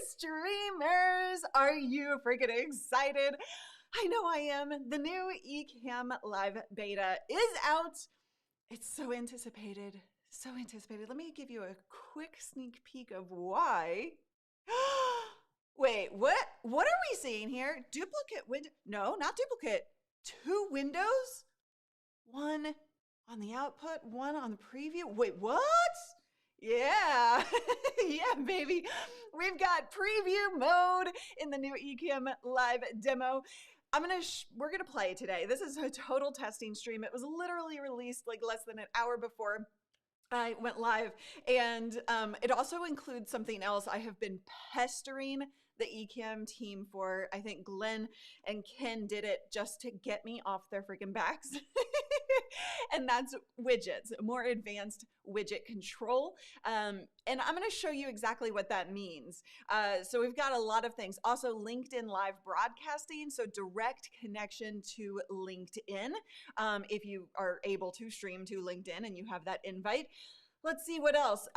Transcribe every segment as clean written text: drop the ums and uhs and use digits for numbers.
Streamers, are you freaking excited? I know I am. The new Ecamm Live Beta is out. It's so anticipated. So anticipated. Let me give you a quick sneak peek of why. Wait, what? What are we seeing here? Duplicate window? No, not duplicate. 2 windows? One on the output, one on the preview. Wait, what? Yeah, yeah, baby. We've got preview mode in the new Ecamm Live demo. We're gonna play today. This is a total testing stream. It was literally released like less than an hour before I went live, and it also includes something else I have been pestering the Ecamm team for. I think Glenn and Ken did it just to get me off their freaking backs. And that's widgets, more advanced widget control. And I'm going to show you exactly what that means. So we've got a lot of things. Also LinkedIn live broadcasting, so direct connection to LinkedIn. If you are able to stream to LinkedIn and you have that invite. Let's see what else.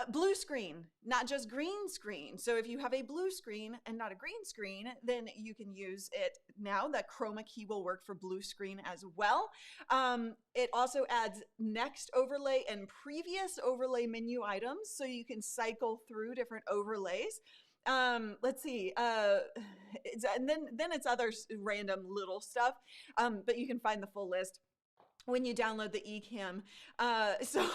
Blue screen, not just green screen. So if you have a blue screen and not a green screen, then you can use it now. That chroma key will work for blue screen as well. It also adds next overlay and previous overlay menu items, so you can cycle through different overlays. Let's see, and then it's other random little stuff, but you can find the full list when you download the Ecamm. So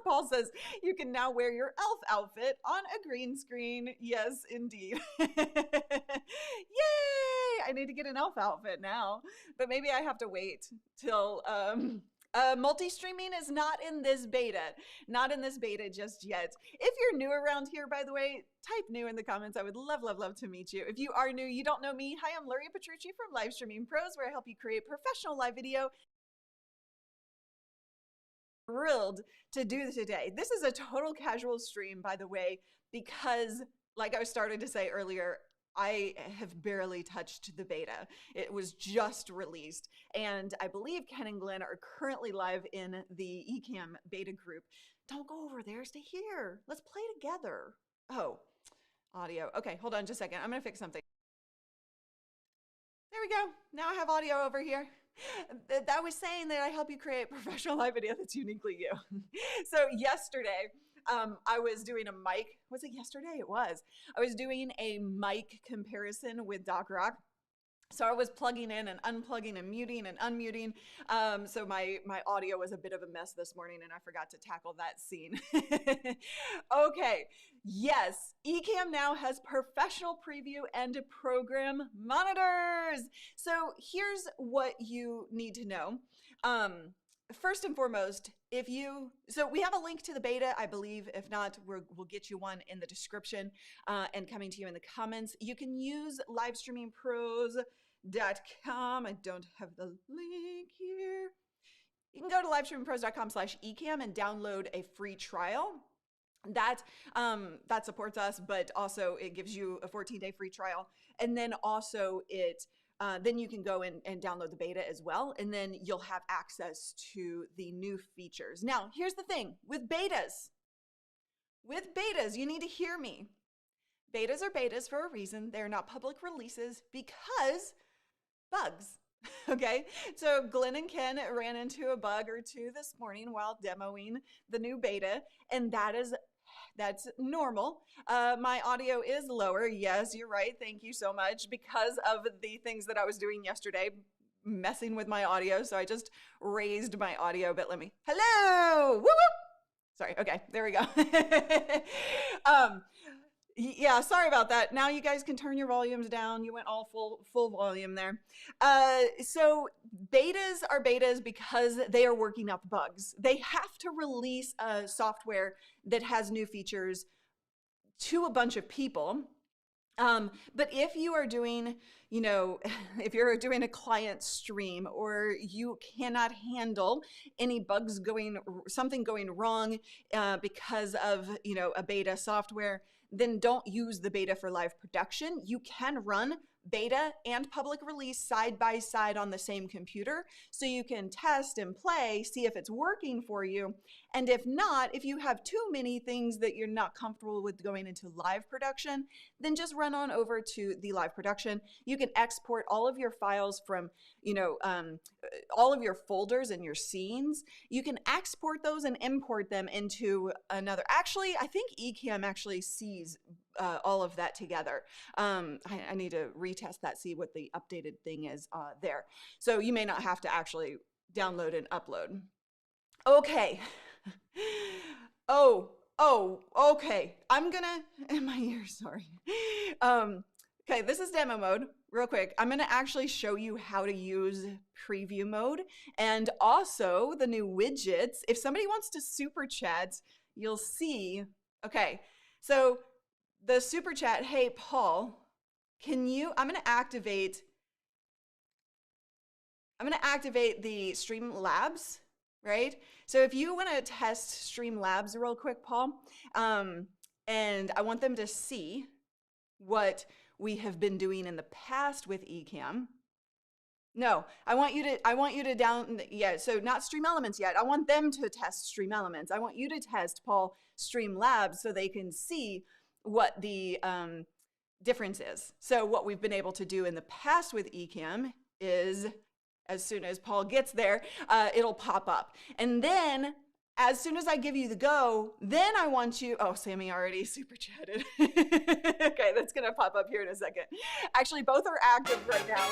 Paul says you can now wear your elf outfit on a green screen. Yes, indeed. Yay! I need to get an elf outfit now, but maybe I have to wait till multi-streaming is not in this beta. Not in this beta just yet. If you're new around here, by the way, type new in the comments. I would love, love, love to meet you. If you are new, you don't know me. Hi, I'm Luria Petrucci from Live Streaming Pros, where I help you create professional live video. Thrilled to do today. This is a total casual stream, by the way, because like I started to say earlier, I have barely touched the beta. It was just released, and I believe Ken and Glenn are currently live in the Ecamm Beta group. Don't go over there, stay here. Let's play together. Oh, audio. Okay, hold on just a second. I'm gonna fix something. There we go. Now I have audio over here. That was saying that I help you create professional live video that's uniquely you. So yesterday, I was doing a mic. Was it yesterday? It was. I was doing a mic comparison with Doc Rock. So I was plugging in and unplugging and muting and unmuting. So my audio was a bit of a mess this morning, and I forgot to tackle that scene. Okay, yes, Ecamm now has professional preview and program monitors. So here's what you need to know. First and foremost, so we have a link to the beta, I believe. If not, we'll get you one in the description and coming to you in the comments. You can use livestreamingpros.com. I don't have the link here. You can go to livestreamingpros.com/ecamm and download a free trial. That supports us, but also it gives you a 14-day free trial. And then also then you can go and download the beta as well, and then you'll have access to the new features. Now, here's the thing with betas. With betas, you need to hear me. Betas are betas for a reason. They're not public releases because bugs. Okay, so Glenn and Ken ran into a bug or two this morning while demoing the new beta, and that's normal. My audio is lower. Yes, you're right. Thank you so much. Because of the things that I was doing yesterday, messing with my audio. So I just raised my audio, but hello, woo woo. Sorry. Okay, there we go. Yeah, sorry about that. Now you guys can turn your volumes down. You went all full volume there. So betas are betas because they are working out the bugs. They have to release software that has new features to a bunch of people. But if you are doing, if you're doing a client stream, or you cannot handle any bugs something going wrong because of, a beta software, then don't use the beta for live production. You can run beta and public release side by side on the same computer, so you can test and play, see if it's working for you. And if not, if you have too many things that you're not comfortable with going into live production, then just run on over to the live production. You can export all of your files from, all of your folders and your scenes. You can export those and import them into another. Actually, I think Ecamm actually sees all of that together. I need to retest that, see what the updated thing is there. So you may not have to actually download and upload. Okay. Okay. I'm gonna, in my ear, sorry. Okay, this is demo mode. Real quick, I'm gonna actually show you how to use preview mode and also the new widgets. If somebody wants to super chat, you'll see. Okay, so the super chat, hey Paul, I'm gonna activate the Streamlabs, right? So if you wanna test Streamlabs real quick, Paul, and I want them to see what we have been doing in the past with Ecamm. No, I want you to so not Stream Elements yet. I want them to test Stream Elements. I want you to test, Paul, Streamlabs so they can see what the difference is. So what we've been able to do in the past with Ecamm is, as soon as Paul gets there, it'll pop up. And then as soon as I give you the go, then I want you, oh, Sammy already super chatted. Okay, that's gonna pop up here in a second. Actually, both are active right now.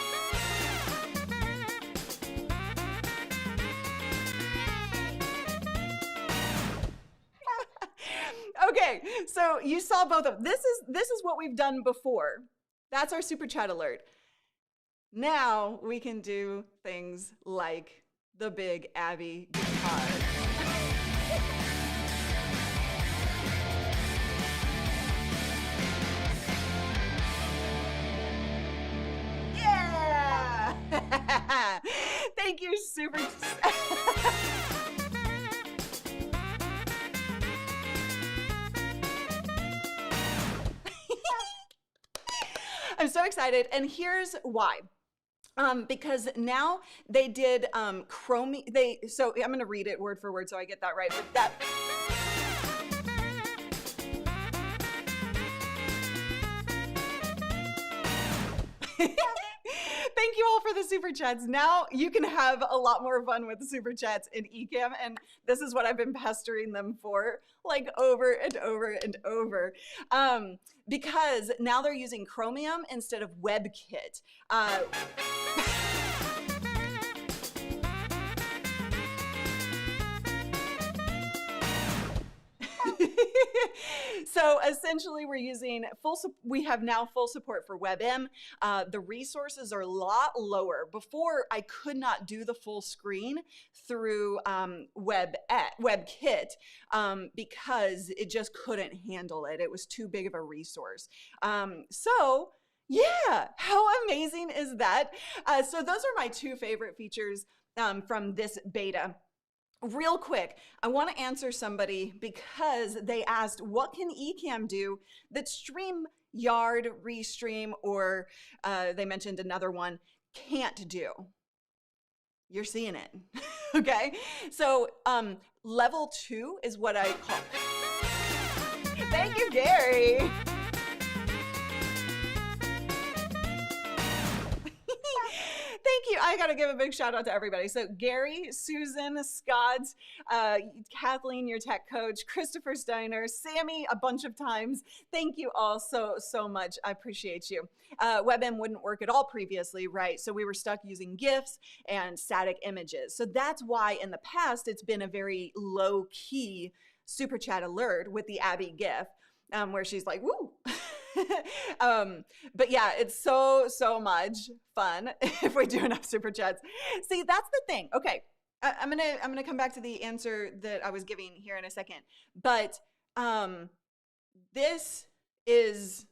Okay, so you saw both of them. This is what we've done before. That's our super chat alert. Now we can do things like the big Abby guitar. Yeah! Thank you, super. I'm so excited, and here's why. Because now they did Chrome. So I'm going to read it word for word so I get that right. But that. Thank you all for the super chats. Now you can have a lot more fun with the super chats in Ecamm, and this is what I've been pestering them for, like over and over and over. Because now they're using Chromium instead of WebKit. So essentially we're using we have now full support for WebM. The resources are a lot lower. Before, I could not do the full screen through WebKit because it just couldn't handle it. It was too big of a resource. So yeah, how amazing is that? So those are my two favorite features from this beta. Real quick, I want to answer somebody because they asked, what can Ecamm do that StreamYard, Restream, or they mentioned another one, can't do? You're seeing it, okay? So level 2 is what I call. Thank you, Gary. Thank you. I got to give a big shout out to everybody. So Gary, Susan, Scott, Kathleen, your tech coach, Christopher Steiner, Sammy, a bunch of times. Thank you all so much. I appreciate you. WebM wouldn't work at all previously, right? So we were stuck using GIFs and static images. So that's why in the past it's been a very low key super chat alert with the Abby GIF, where she's like, woo. But yeah, it's so much fun if we do enough super chats. See, that's the thing. Okay, I'm gonna come back to the answer that I was giving here in a second. But this is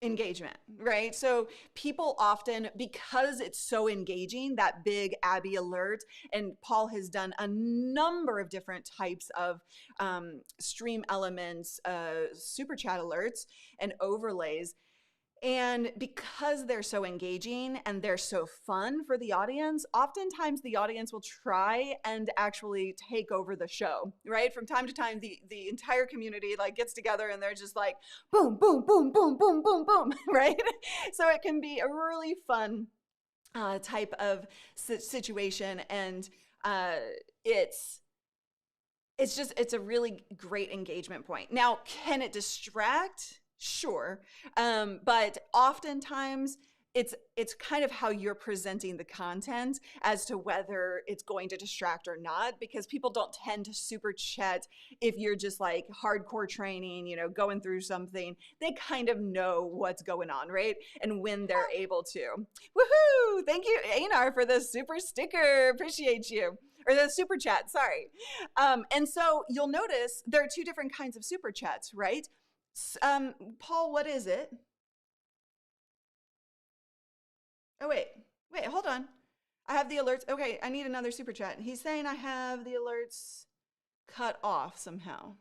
engagement, right? So people often, because it's so engaging, that big Abby alert, and Paul has done a number of different types of stream elements, super chat alerts and overlays. And because they're so engaging and they're so fun for the audience, oftentimes the audience will try and actually take over the show, right? From time to time, the entire community like gets together and they're just like, boom, boom, boom, boom, boom, boom, boom, right? So it can be a really fun type of situation, and it's a really great engagement point. Now, can it distract? Sure. But oftentimes it's kind of how you're presenting the content as to whether it's going to distract or not, because people don't tend to super chat if you're just like hardcore training, you know, going through something. They kind of know what's going on, right? And when they're able to. Woohoo! Thank you, Einar, for the super sticker. Appreciate you. Or the super chat, sorry. And so you'll notice there are two different kinds of super chats, right? Paul, what is it? Oh, wait, hold on. I have the alerts. Okay, I need another super chat. He's saying I have the alerts cut off somehow.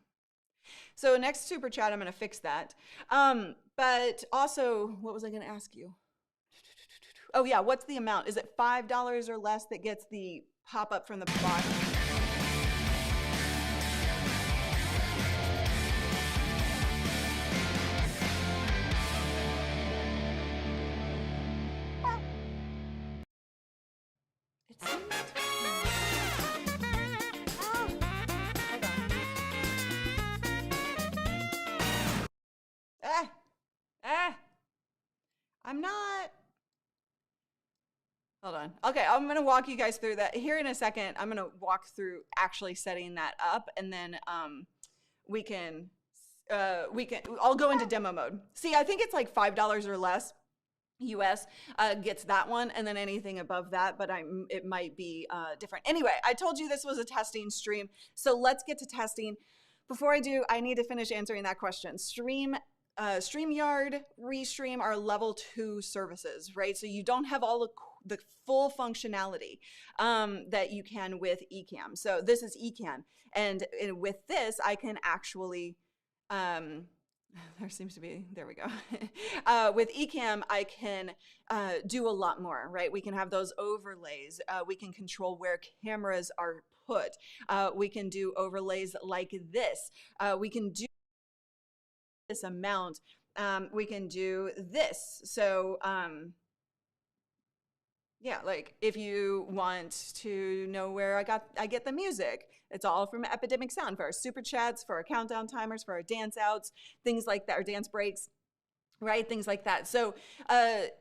So next super chat, I'm going to fix that. But also, what was I going to ask you? Oh yeah, what's the amount? Is it $5 or less that gets the pop-up from the bottom? It seems I'm not. Hold on. Okay, I'm going to walk you guys through that. Here in a second, I'm going to walk through actually setting that up, and then we can, I'll go into demo mode. See, I think it's like $5 or less. US gets that one, and then anything above that, but it might be different. Anyway, I told you this was a testing stream, so let's get to testing. Before I do, I need to finish answering that question. StreamYard, Restream are level 2 services, right? So you don't have all the full functionality that you can with Ecamm. So this is Ecamm, and with this, I can actually, there seems to be, there we go. With Ecamm, I can do a lot more, right? We can have those overlays. We can control where cameras are put. We can do overlays like this. We can do this amount. We can do this. So yeah, like if you want to know where I get the music, it's all from Epidemic Sound for our super chats, for our countdown timers, for our dance outs, things like that, or dance breaks, right? Things like that. So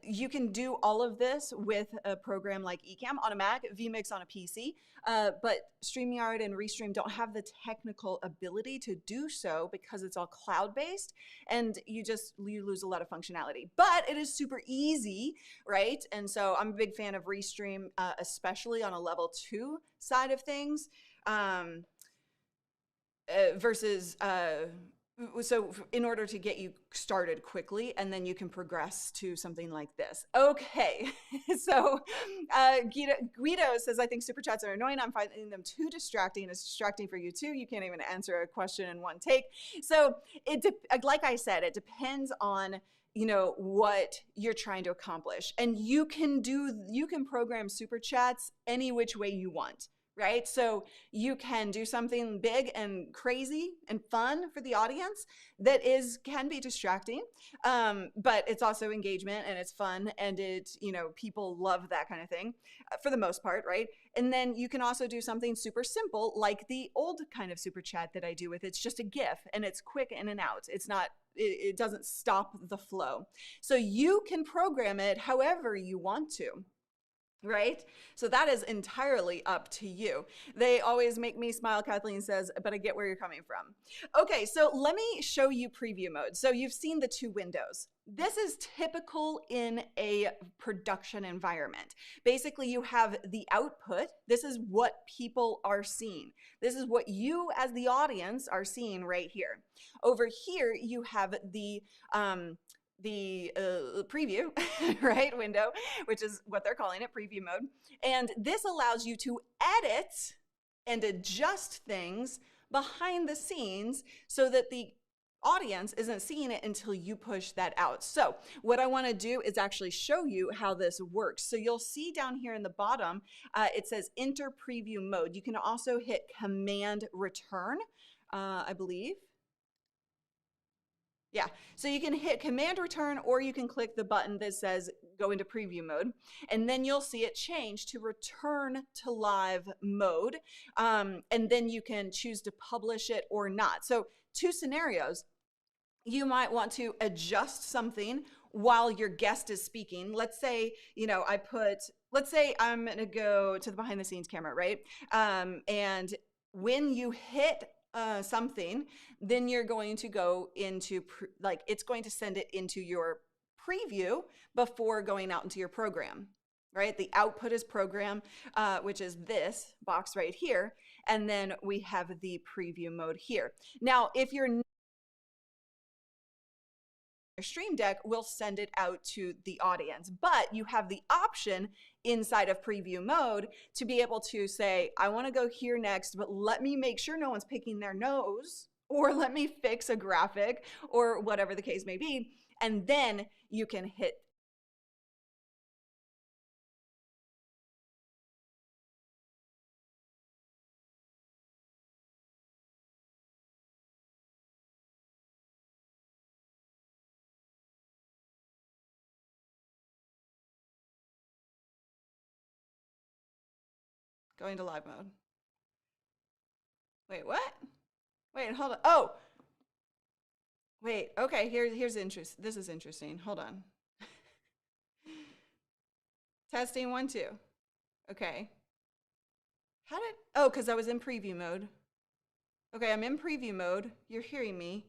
you can do all of this with a program like Ecamm on a Mac, Vmix on a PC, but StreamYard and Restream don't have the technical ability to do so because it's all cloud-based, and you lose a lot of functionality. But it is super easy, right? And so I'm a big fan of Restream, especially on a level 2 side of things, versus so in order to get you started quickly, and then you can progress to something like this. Okay, so Guido says, I think super chats are annoying. I'm finding them too distracting. It's distracting for you too. You can't even answer a question in one take. So like I said, it depends on, you know, what you're trying to accomplish. And you can program super chats any which way you want. Right? So you can do something big and crazy and fun for the audience that can be distracting, but it's also engagement and it's fun, and people love that kind of thing for the most part, right? And then you can also do something super simple like the old kind of super chat that I do with it's just a GIF and it's quick in and out. It's not, it doesn't stop the flow. So you can program it however you want to. Right? So that is entirely up to you. They always make me smile, Kathleen says, but I get where you're coming from. Okay, so let me show you preview mode. So you've seen the 2 windows. This is typical in a production environment. Basically, you have the output. This is what people are seeing. This is what you as the audience are seeing right here. Over here, you have the preview, right, window, which is what they're calling it, preview mode. And this allows you to edit and adjust things behind the scenes so that the audience isn't seeing it until you push that out. So what I want to do is actually show you how this works. So you'll see down here in the bottom, it says enter preview mode. You can also hit command return, I believe. Yeah, so you can hit command return, or you can click the button that says go into preview mode, and then you'll see it change to return to live mode. And then you can choose to publish it or not. So two scenarios. You might want to adjust something while your guest is speaking. Let's say, let's say I'm going to go to the behind the scenes camera, right? And when you hit something, then you're going to go into, it's going to send it into your preview before going out into your program, right? The output is program, which is this box right here. And then we have the preview mode here. Now, if you're your Stream Deck, will send it out to the audience, but you have the option inside of preview mode to be able to say, I want to go here next, but let me make sure no one's picking their nose, or let me fix a graphic, or whatever the case may be. And then you can hit going to live mode. Wait, what? Wait, hold on. Oh, wait. Okay, here's interest. This is interesting. Hold on. Testing 1, 2. Okay. How did? Oh, because I was in preview mode. Okay, I'm in preview mode. You're hearing me.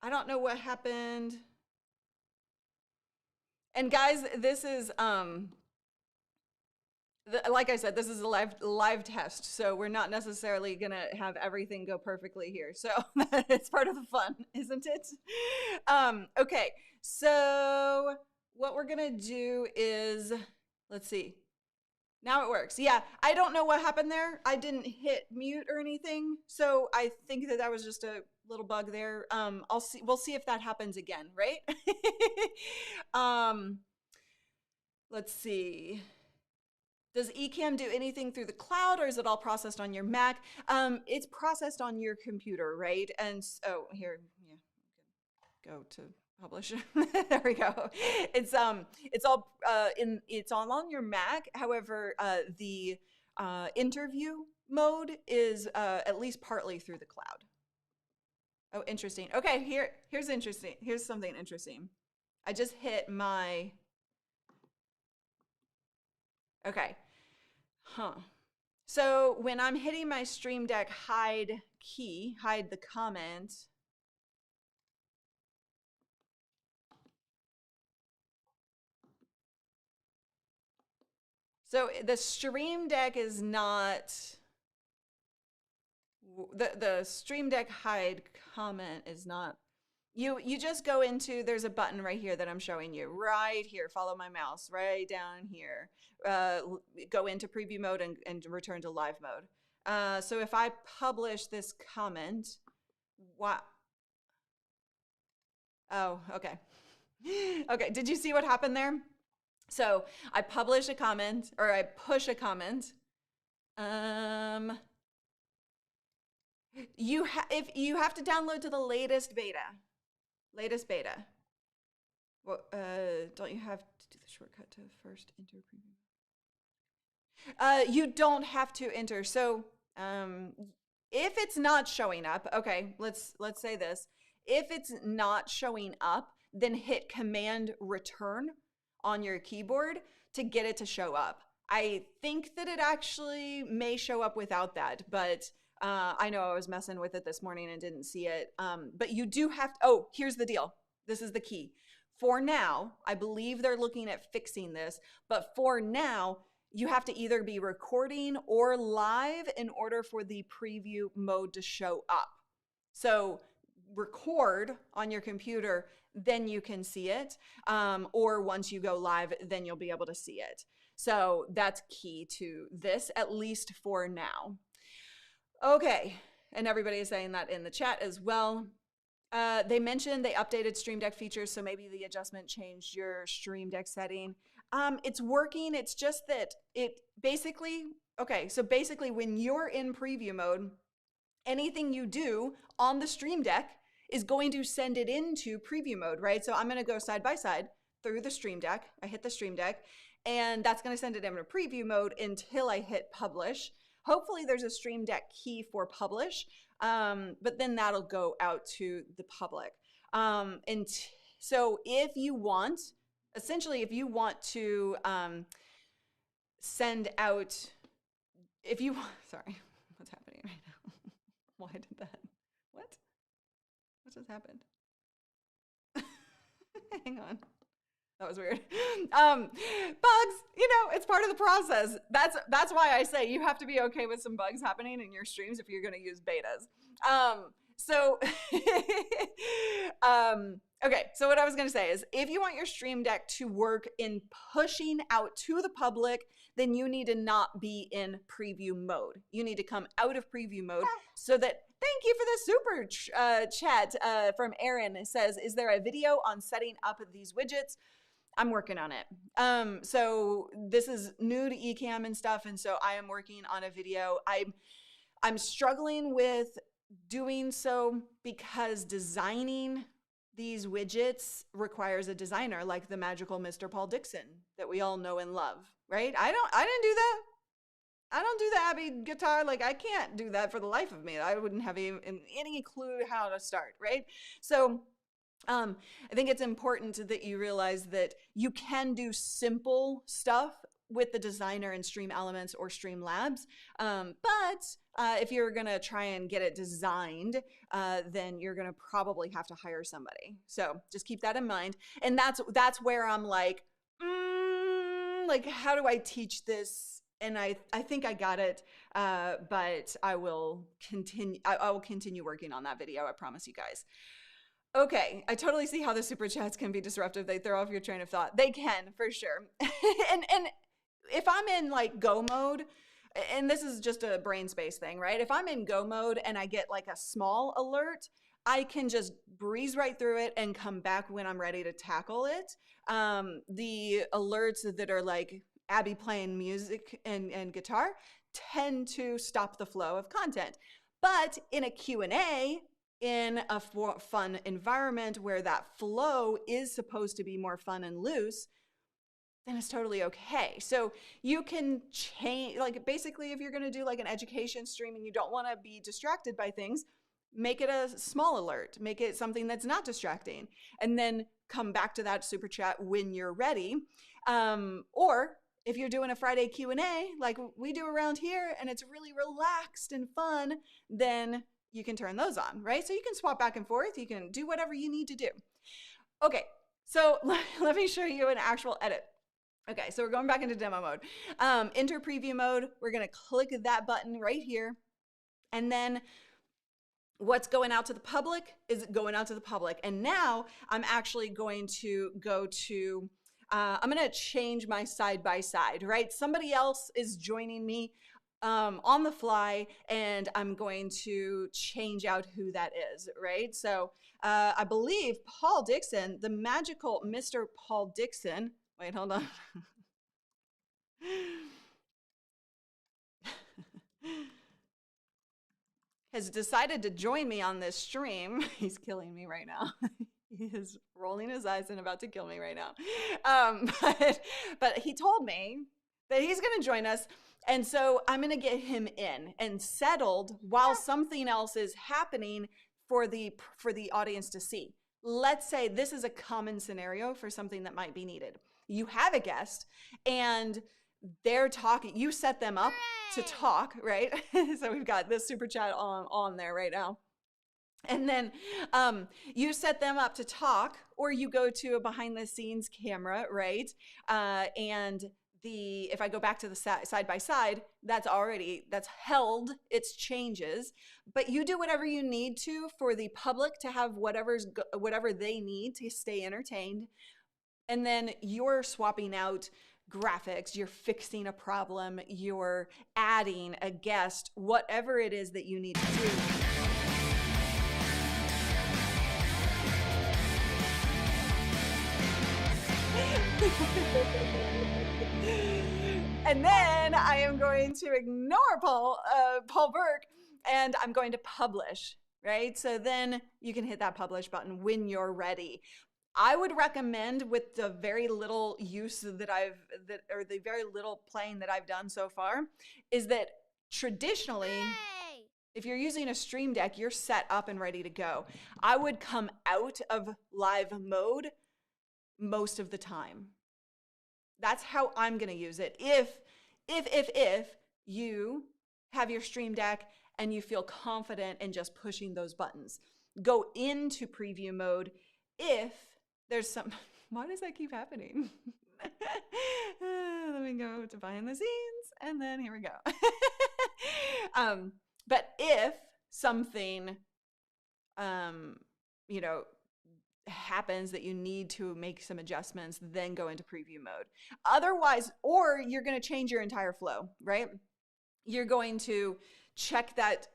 I don't know what happened. And guys, this is like I said, this is a live test, so we're not necessarily gonna have everything go perfectly here. So it's part of the fun, isn't it? Okay, so what we're gonna do is, let's see. Now it works. Yeah, I don't know what happened there. I didn't hit mute or anything, so I think that was just a little bug there. We'll see if that happens again, right? Let's see. Does Ecamm do anything through the cloud, or is it all processed on your Mac? It's processed on your computer, right? And so here, yeah, go to publish. There we go. It's all on your Mac. However, the interview mode is at least partly through the cloud. Oh, interesting. Okay, here's interesting. Here's something interesting. I just hit my. Okay. Huh. So when I'm hitting my Stream Deck hide key, hide the comment. So the Stream Deck is not, the Stream Deck hide comment is not, you just go into, there's a button right here that I'm showing you, right here, follow my mouse, right down here. Go into preview mode and return to live mode. So if I publish this comment, wow. Oh, okay. Okay, did you see what happened there? So I publish a comment, or I push a comment. If you have to download to the latest beta. Latest beta. Well, don't you have to do the shortcut to first enter preview? You don't have to enter. So if it's not showing up, okay, let's say this. If it's not showing up, then hit command return on your keyboard to get it to show up. I think that it actually may show up without that, but I know I was messing with it this morning and didn't see it. But you do have to, oh, here's the deal. This is the key. For now, I believe they're looking at fixing this, but for now, you have to either be recording or live in order for the preview mode to show up. So record on your computer, then you can see it. Or once you go live, then you'll be able to see it. So that's key to this, at least for now. Okay, and everybody is saying that in the chat as well. They mentioned they updated Stream Deck features, so maybe the adjustment changed your Stream Deck setting. It's working. It's just that it basically, okay, so basically when you're in preview mode, anything you do on the Stream Deck is going to send it into preview mode, right? So I'm going to go side by side through the Stream Deck. I hit the Stream Deck, and that's going to send it into preview mode until I hit publish. Hopefully there's a Stream Deck key for publish, but then that'll go out to the public. And so if you want, essentially, if you want to send out, if you want, sorry, what's happening right now? Why did that? What just happened? Hang on. That was weird. Bugs, you know, it's part of the process. That's why I say you have to be okay with some bugs happening in your streams if you're going to use betas. Okay, so what I was going to say is if you want your Stream Deck to work in pushing out to the public, then you need to not be in preview mode. You need to come out of preview mode so that, thank you for the super chat from Aaron. It says, is there a video on setting up these widgets? I'm working on it. So this is new to Ecamm and stuff, and so I am working on a video. I'm struggling with doing so because designing these widgets requires a designer like the magical Mr. Paul Dixon that we all know and love, right? I didn't do that. I don't do the Abbey guitar. Like, I can't do that for the life of me. I wouldn't have any clue how to start, right? So I think it's important that you realize that you can do simple stuff with the designer in Stream Elements or Stream Labs. But if you're going to try and get it designed, then you're going to probably have to hire somebody. So just keep that in mind. And that's where I'm like, how do I teach this? And I think I got it, but I will continue. I will continue working on that video. I promise you guys. Okay, I totally see how the super chats can be disruptive. They throw off your train of thought. They can, for sure. and if I'm in like go mode, and this is just a brain space thing, right? If I'm in go mode and I get like a small alert, I can just breeze right through it and come back when I'm ready to tackle it. The alerts that are like Abby playing music and guitar tend to stop the flow of content. But in a Q&A, in a fun environment where that flow is supposed to be more fun and loose, then it's totally okay. So you can change, like basically if you're going to do like an education stream and you don't want to be distracted by things, make it a small alert, make it something that's not distracting, and then come back to that super chat when you're ready. Or if you're doing a Friday Q&A like we do around here and it's really relaxed and fun, then you can turn those on, right? So you can swap back and forth. You can do whatever you need to do. Okay, so let me show you an actual edit. Okay, so we're going back into demo mode. Enter preview mode. We're gonna click that button right here. And then what's going out to the public is going out to the public. And now I'm actually going to go to, I'm gonna change my side by side, right? Somebody else is joining me on the fly, and I'm going to change out who that is, right? So I believe Paul Dixon, the magical Mr. Paul Dixon, wait, hold on. has decided to join me on this stream. He's killing me right now. He is rolling his eyes and about to kill me right now. But he told me that he's going to join us. And so I'm going to get him in and settled while something else is happening for the audience to see. Let's say this is a common scenario for something that might be needed. You have a guest and they're talking. You set them up to talk, right? So we've got this super chat on there right now. And then you set them up to talk, or you go to a behind the scenes camera, right? And if I go back to the side by side, that's held its changes, but you do whatever you need to for the public to have whatever they need to stay entertained. And then you're swapping out graphics, you're fixing a problem, you're adding a guest, whatever it is that you need to do. And then I am going to ignore Paul Burke, and I'm going to publish, right? So then you can hit that publish button when you're ready. I would recommend, with the very little use or the very little playing that I've done so far, is that traditionally, if you're using a Stream Deck, you're set up and ready to go. I would come out of live mode most of the time. That's how I'm going to use it. If you have your Stream Deck and you feel confident in just pushing those buttons, go into preview mode. If there's some, why does that keep happening? Let me go to behind the scenes, and then here we go. But if something, you know, happens that you need to make some adjustments, then go into preview mode. Otherwise, or you're going to change your entire flow, right? You're going to check that,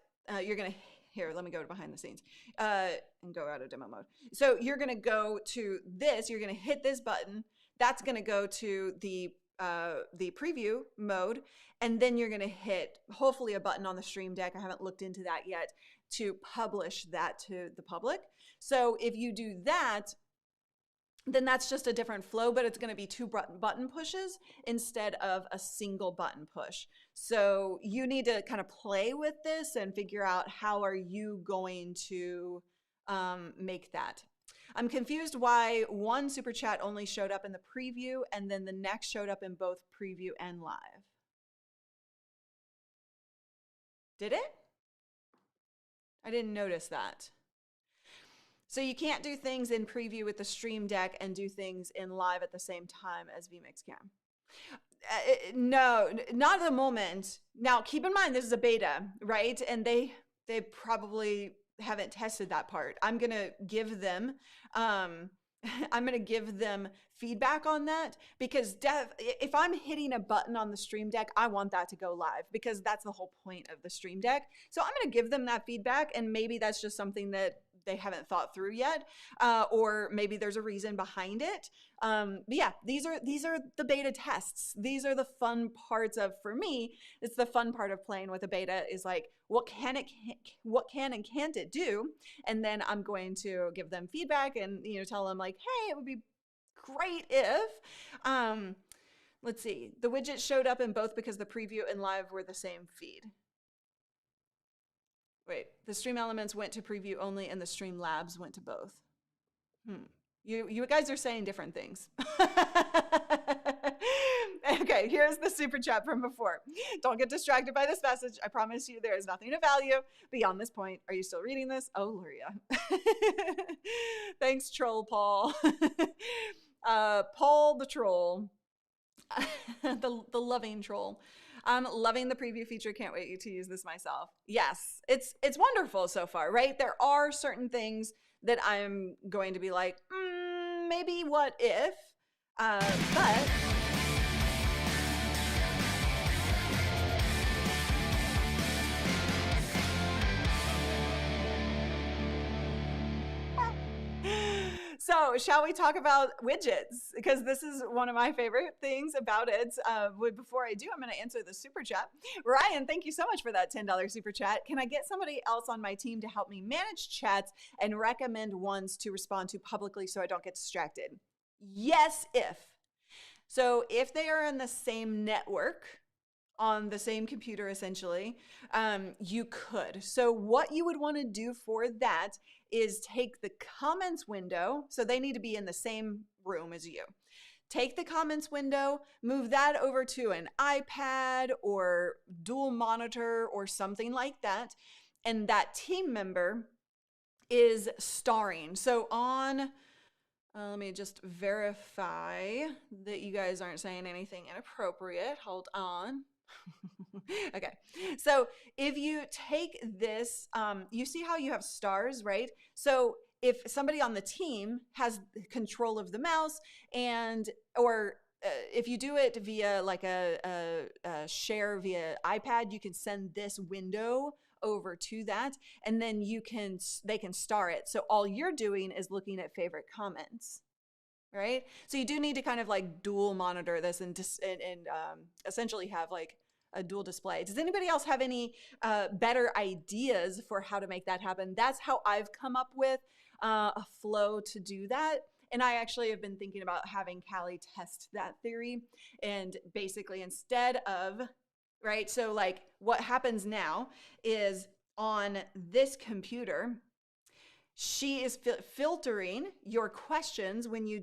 you're going to, here, let me go to behind the scenes and go out of demo mode. So you're going to go to this, you're going to hit this button. That's going to go to the preview mode. And then you're going to hit, hopefully, a button on the Stream Deck. I haven't looked into that yet, to publish that to the public. So if you do that, then that's just a different flow, but it's going to be 2 button pushes instead of a single button push. So you need to kind of play with this and figure out how are you going to make that. I'm confused why one super chat only showed up in the preview and then the next showed up in both preview and live. Did it? I didn't notice that. So you can't do things in preview with the Stream Deck and do things in live at the same time as Vmix can. No, not at the moment. Now, keep in mind, this is a beta, right? And they probably haven't tested that part. I'm going to give them feedback on that, because if I'm hitting a button on the Stream Deck, I want that to go live, because that's the whole point of the Stream Deck. So I'm going to give them that feedback, and maybe that's just something that they haven't thought through yet, or maybe there's a reason behind it. But yeah, these are the beta tests. These are the fun parts of, for me, it's the fun part of playing with a beta, is like, what can and can't it do? And then I'm going to give them feedback and, you know, tell them like, hey, it would be great if, let's see, the widget showed up in both because the preview and live were the same feed. Wait, the Stream Elements went to preview only and the Stream Labs went to both. You guys are saying different things. Okay, here's the super chat from before. Don't get distracted by this message. I promise you there is nothing of value beyond this point. Are you still reading this? Oh, Luria. Thanks, Troll Paul. Paul the Troll. the loving troll. I'm loving the preview feature. Can't wait to use this myself. Yes, it's wonderful so far, right? There are certain things that I'm going to be like, maybe what if, but so shall we talk about widgets? Because this is one of my favorite things about it. Before I do, I'm going to answer the super chat. Ryan, thank you so much for that $10 super chat. Can I get somebody else on my team to help me manage chats and recommend ones to respond to publicly so I don't get distracted? Yes, if. So if they are in the same network, on the same computer essentially, you could. So what you would want to do for that is take the comments window, so they need to be in the same room as you. Take the comments window, move that over to an iPad or dual monitor or something like that, and that team member is starring. So on, let me just verify that you guys aren't saying anything inappropriate. Hold on. Okay, so if you take this, you see how you have stars, right? So if somebody on the team has control of the mouse or if you do it via like a share via iPad, you can send this window over to that, and then they can star it. So all you're doing is looking at favorite comments, right? So you do need to kind of like dual monitor this and essentially have like a dual display. Does anybody else have any better ideas for how to make that happen? That's how I've come up with a flow to do that. And I actually have been thinking about having Callie test that theory. And basically instead of, right, so like what happens now is on this computer, she is filtering your questions when you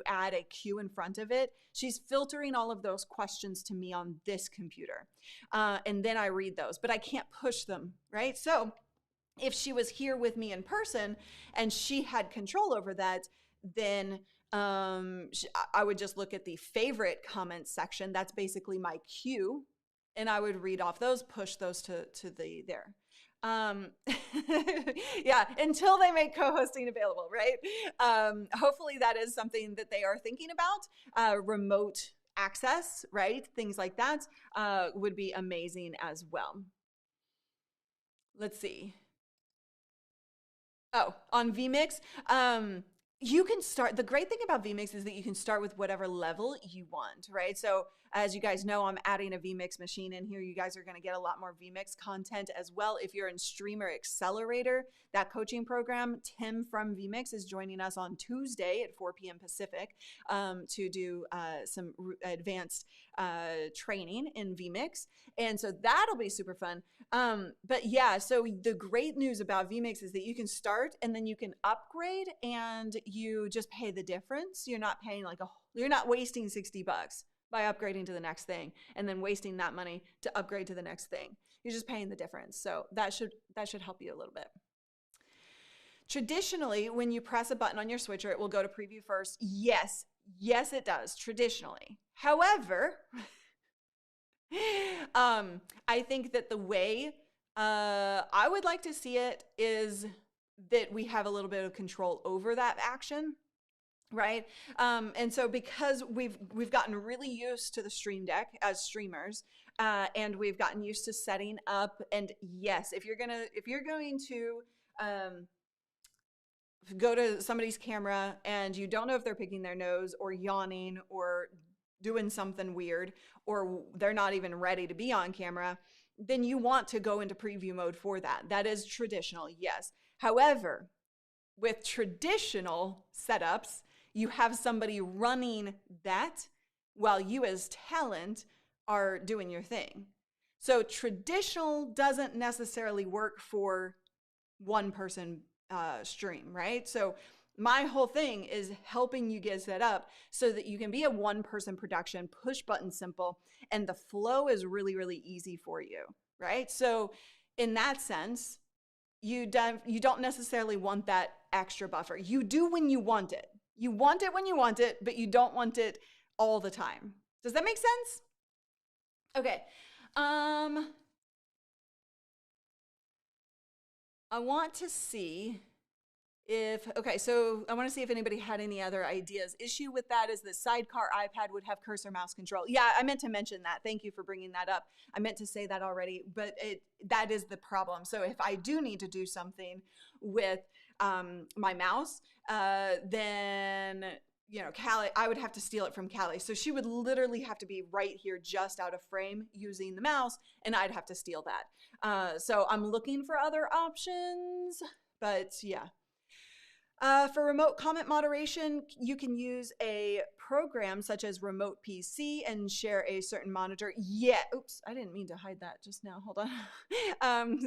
add a Q in front of it. She's filtering all of those questions to me on this computer. And then I read those, but I can't push them, right? So if she was here with me in person and she had control over that, then I would just look at the favorite comments section. That's basically my queue. And I would read off those, push those to there. Yeah, until they make co-hosting available, right? Hopefully that is something that they are thinking about. Remote access, right? Things like that would be amazing as well. Let's see. Oh, on Vmix, you can start. The great thing about Vmix is that you can start with whatever level you want, right? So as you guys know, I'm adding a Vmix machine in here. You guys are going to get a lot more Vmix content as well. If you're in Streamer Accelerator, that coaching program, Tim from Vmix is joining us on Tuesday at 4 p.m. Pacific to do some advanced training in Vmix. And so that'll be super fun. But yeah, so the great news about Vmix is that you can start and then you can upgrade and you just pay the difference. You're not paying you're not wasting $60 by upgrading to the next thing and then wasting that money to upgrade to the next thing. You're just paying the difference. So that should help you a little bit. Traditionally, when you press a button on your switcher, it will go to preview first. Yes, it does, traditionally. However, I think that the way I would like to see it is that we have a little bit of control over that action, right? And so because we've gotten really used to the Stream Deck as streamers, and we've gotten used to setting up, and yes, if you're going to go to somebody's camera and you don't know if they're picking their nose or yawning or doing something weird, or they're not even ready to be on camera, then you want to go into preview mode for that. That is traditional, yes. However, with traditional setups, you have somebody running that while you as talent are doing your thing. So traditional doesn't necessarily work for one person stream, right? So my whole thing is helping you get set up so that you can be a one-person production, push button simple, and the flow is really, really easy for you, right? So in that sense, you don't necessarily want that extra buffer. You do when you want it. You want it when you want it, but you don't want it all the time. Does that make sense? Okay. I want to see so I want to see if anybody had any other ideas. Issue with that is the sidecar iPad would have cursor mouse control. Yeah, I meant to mention that. Thank you for bringing that up. I meant to say that already, but that is the problem. So if I do need to do something with my mouse, then Callie, I would have to steal it from Callie. So she would literally have to be right here just out of frame using the mouse, and I'd have to steal that. So I'm looking for other options, but yeah. For remote comment moderation, you can use a program such as Remote PC and share a certain monitor. Yeah, oops, I didn't mean to hide that just now. Hold on.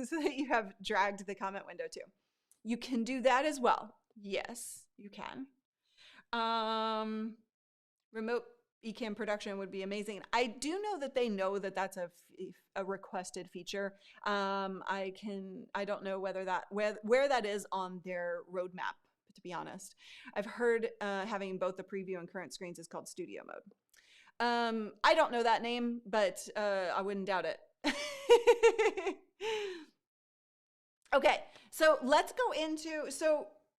So that you have dragged the comment window too. You can do that as well. Yes, you can. Remote Ecamm production would be amazing. I do know that they know that that's a requested feature. I don't know whether where that is on their roadmap, to be honest. I've heard having both the preview and current screens is called studio mode. I don't know that name, but I wouldn't doubt it. Okay, so let's go into,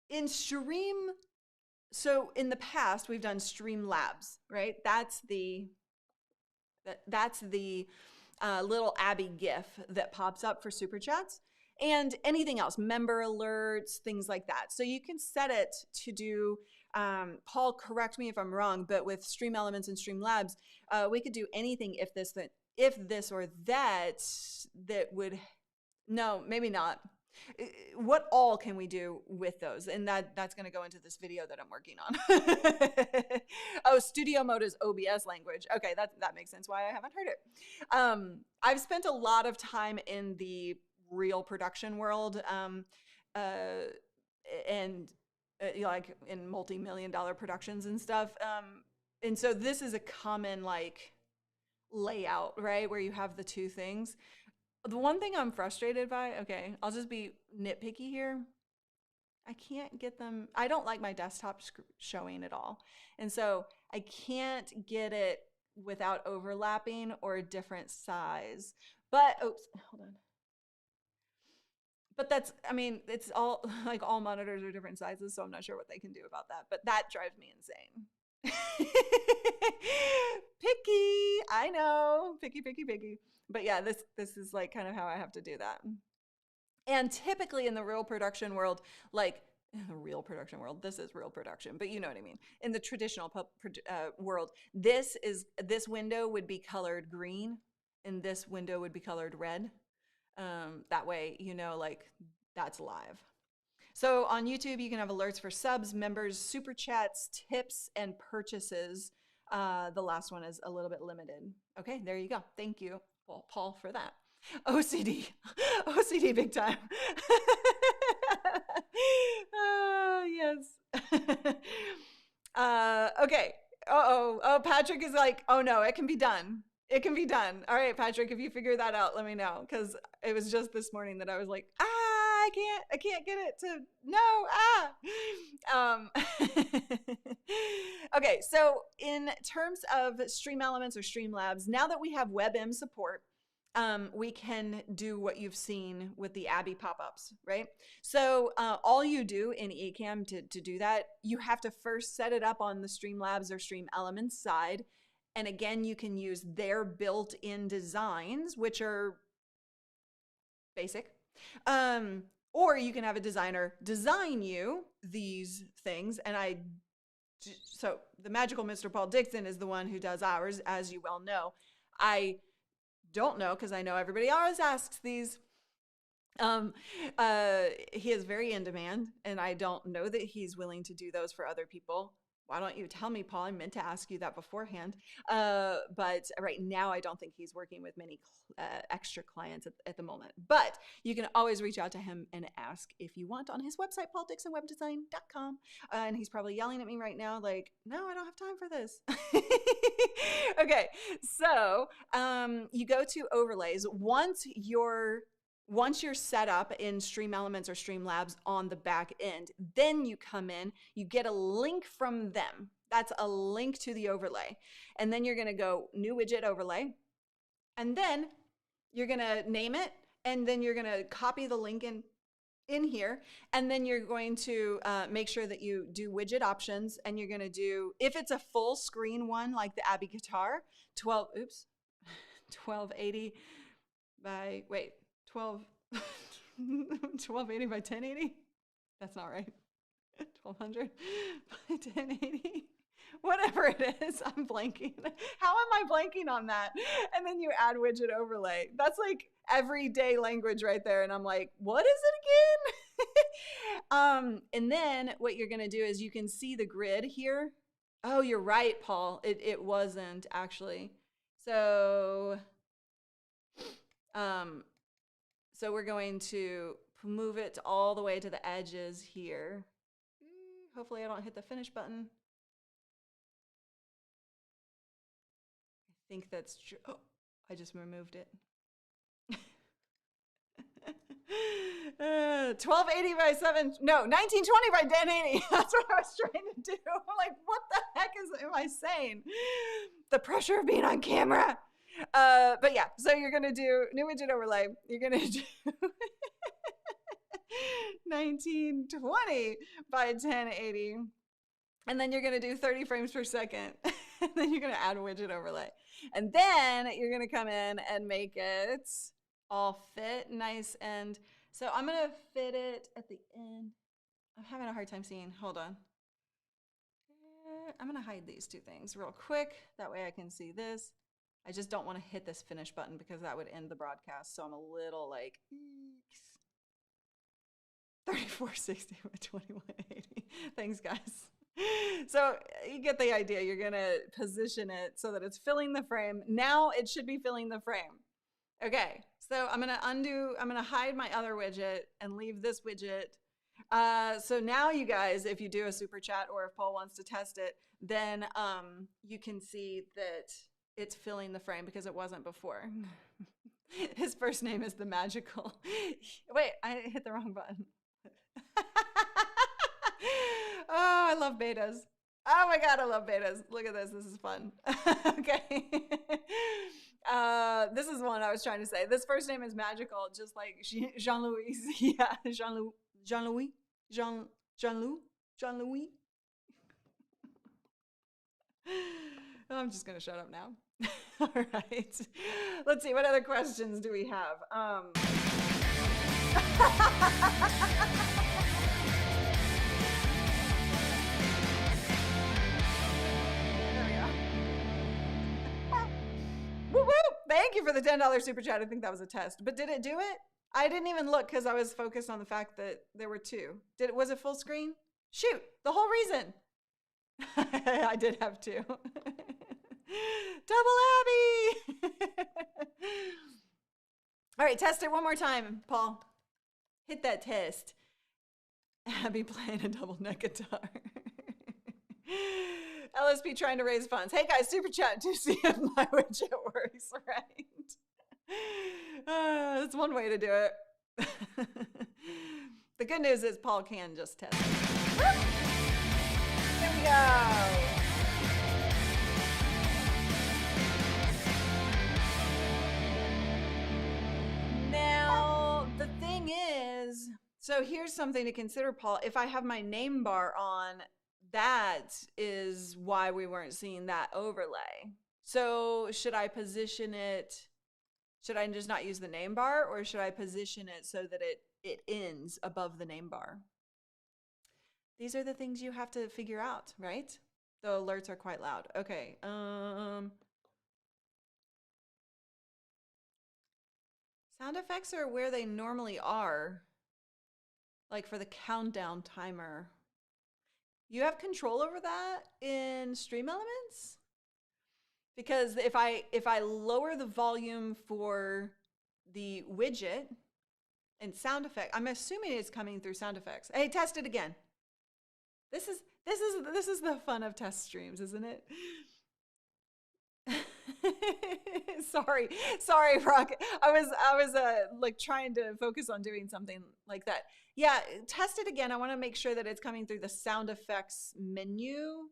in stream So in the past, we've done Streamlabs, right? That's the little Abby GIF that pops up for super chats, and anything else, member alerts, things like that. So you can set it to do, Paul, correct me if I'm wrong, but with Stream Elements and Streamlabs, we could do anything if this or that would, no, maybe not. What all can we do with those? And that's going to go into this video that I'm working on. Oh, studio mode is OBS language. Okay, that makes sense why I haven't heard it. I've spent a lot of time in the real production world, and like in multi-million-dollar productions and stuff. And so this is a common like layout, right, where you have the two things. The one thing I'm frustrated by, okay, I'll just be nitpicky here. I can't get them. I don't like my desktop showing at all. And so I can't get it without overlapping or a different size. But, oops, hold on. But that's, I mean, it's all, like all monitors are different sizes, so I'm not sure what they can do about that. But that drives me insane. Picky, I know, picky. But yeah, this is like kind of how I have to do that. And typically in the real production world, like in the real production world, this is real production, but you know what I mean. In the traditional world, this window would be colored green, and this window would be colored red. That way, you know, like that's live. So on YouTube, you can have alerts for subs, members, super chats, tips, and purchases. The last one is a little bit limited. Okay, there you go. Thank you, Paul, for that. OCD big time. Yes. Okay. Oh, Patrick is like, oh no, it can be done. It can be done. All right, Patrick, if you figure that out, let me know. Because it was just this morning that I was like, I can't get it to, no, Okay, so in terms of Stream Elements or Streamlabs, now that we have WebM support, we can do what you've seen with the Abby pop-ups, right? So all you do in Ecamm to do that, you have to first set it up on the Streamlabs or Stream Elements side. And again, you can use their built-in designs, which are basic. Or you can have a designer design you these things. And so the magical Mr. Paul Dixon is the one who does ours, as you well know. I don't know, because I know everybody always asks these. He is very in demand, and I don't know that he's willing to do those for other people. Why don't you tell me, Paul? I meant to ask you that beforehand. But right now, I don't think he's working with many extra clients at the moment. But you can always reach out to him and ask if you want on his website, pauldixonwebdesign.com. And he's probably yelling at me right now, like, no, I don't have time for this. Okay, so you go to overlays. Once you're set up in Stream Elements or Streamlabs on the back end, then you come in, you get a link from them. That's a link to the overlay. And then you're going to go new widget overlay. And then you're going to name it. And then you're going to copy the link in here. And then you're going to make sure that you do widget options. And you're going to do, if it's a full screen one, like the Abby guitar, 1280 by, wait, 1280 by 1080? That's not right. 1200 by 1080. Whatever it is, I'm blanking. How am I blanking on that? And then you add widget overlay. That's like everyday language right there. And I'm like, what is it again? And then what you're going to do is you can see the grid here. Oh, you're right, Paul. It wasn't actually. So we're going to move it all the way to the edges here. Hopefully I don't hit the finish button. I think that's true. Oh, I just removed it. 1280 by 1920 by 1080. That's what I was trying to do. I'm like, what the heck am I saying? The pressure of being on camera. But yeah, so you're going to do new widget overlay. You're going to do 1920 by 1080. And then you're going to do 30 frames per second. And then you're going to add widget overlay. And then you're going to come in and make it all fit nice. And so I'm going to fit it at the end. I'm having a hard time seeing. Hold on. I'm going to hide these two things real quick. That way I can see this. I just don't want to hit this finish button because that would end the broadcast. So I'm a little like, 3460 with 2180. Thanks, guys. So you get the idea. You're going to position it so that it's filling the frame. Now it should be filling the frame. Okay, so I'm going to hide my other widget and leave this widget. So now you guys, if you do a super chat or if Paul wants to test it, then you can see that it's filling the frame because it wasn't before. His first name is the magical. Wait, I hit the wrong button. Oh, I love betas. Oh my God, I love betas. Look at this. This is fun. Okay. This is one I was trying to say. This first name is magical, just like Jean-Louis. Yeah, Jean-Louis. I'm just going to shut up now. All right. Let's see. What other questions do we have? Woo-woo! Thank you for the $10 super chat. I think that was a test. But did it do it? I didn't even look because I was focused on the fact that there were two. Was it full screen? Shoot, the whole reason. I did have two. Double Abby! All right, test it one more time, Paul. Hit that test. Abby playing a double neck guitar. LSP trying to raise funds. Hey guys, super chat to see if my widget works, right? That's one way to do it. The good news is Paul can just test it. There we go. Now, the thing is, so here's something to consider, Paul. If I have my name bar on, that is why we weren't seeing that overlay. So should I position it, should I just not use the name bar, or should I position it so that it ends above the name bar? These are the things you have to figure out, right? The alerts are quite loud. Okay. Sound effects are where they normally are, like for the countdown timer. You have control over that in Stream Elements? Because if I lower the volume for the widget and sound effect, I'm assuming it's coming through sound effects. Hey, test it again. This is the fun of test streams, isn't it? Sorry, Rock. I was like trying to focus on doing something like that. Yeah, test it again. I want to make sure that it's coming through the sound effects menu.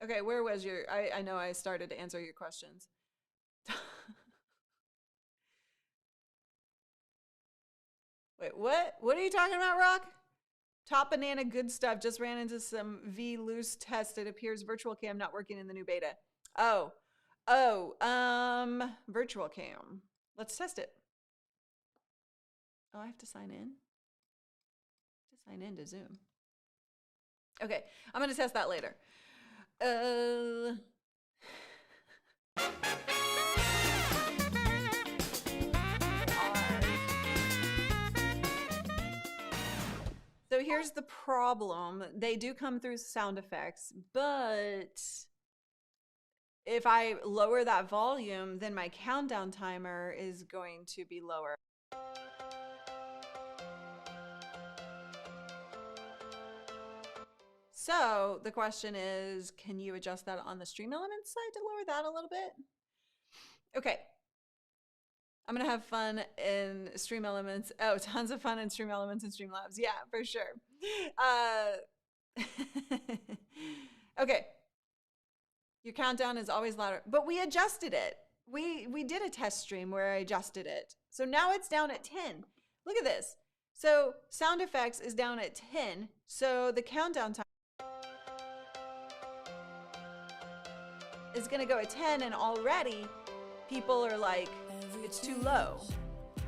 Okay, where was your, I know I started to answer your questions. Wait, what? What are you talking about, Rock? Top banana good stuff. Just ran into some V-loose test. It appears virtual cam not working in the new beta. Virtual cam. Let's test it. Oh, I have to sign in. Sign in to Zoom. Okay, I'm gonna test that later. So here's the problem. They do come through sound effects, but if I lower that volume, then my countdown timer is going to be lower. So the question is, can you adjust that on the Stream Elements side to lower that a little bit? Okay. I'm going to have fun in Stream Elements. Oh, tons of fun in Stream Elements and Streamlabs. Yeah, for sure. Okay. Your countdown is always louder, but we adjusted it. We did a test stream where I adjusted it. So now it's down at 10. Look at this. So sound effects is down at 10. So the countdown time is going to go at 10, and already people are like, it's too low.